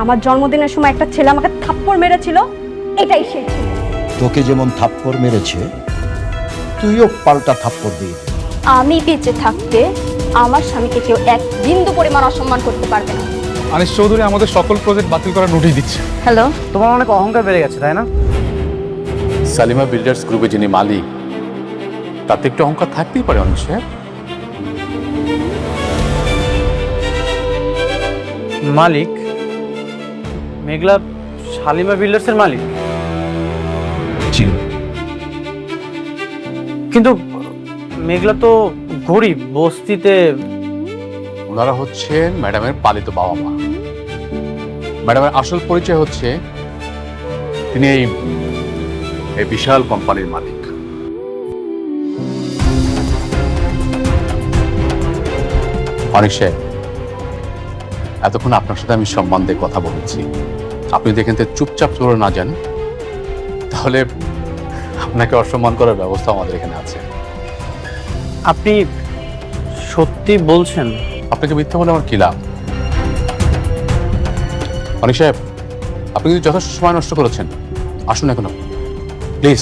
আমার জন্মদিনের সময় একটা ছেলে আমাকে থাপ্পড় মেরেছিল, এটাই সেই ছেলে। তোকে যেমন থাপ্পড় মেরেছে তুইও পাল্টা থাপ্পড় দিয়ে দে। আমি বেঁচে থাকতে আমার স্বামীকে কেউ এক বিন্দু পরিমাণ অসম্মান করতে পারবে না। আনিস চৌধুরী আমাদের সকল প্রজেক্ট বাতিল করার নোটিশ দিচ্ছে। হ্যালো, তোমার অনেক অহংকার বেড়ে গেছে, তাই না? সালিমা বিল্ডার্স গ্রুপে যিনি মালিক, তাতে একটু অহংকার থাকতেই পারে অনিশ সাহেব। মালিক মেঘলা শালিমা বিল্ডার্সের মালিক? কিন্তু মেঘলা তো গরিব, বস্তিতে। ওনারা হচ্ছে ম্যাডামের পালিত বাবা মা। ম্যাডামের আসল পরিচয় হচ্ছে তিনি এই বিশাল কোম্পানির মালিক। অনিশ সাহেব, এতক্ষণ আপনার সাথে আমি সম্মান দিয়ে কথা বলেছি, আপনি যদি এখান থেকে চুপচাপ চলে না যান তাহলে আপনাকে অসম্মান করার ব্যবস্থা আমাদের এখানে আছে। আপনি সত্যি বলছেন? আপনাকে মিথ্যা বলে আমার কি লাভ? অনিক সাহেব, আপনি কিন্তু যথেষ্ট সময় নষ্ট করেছেন, আসুন এখন প্লিজ।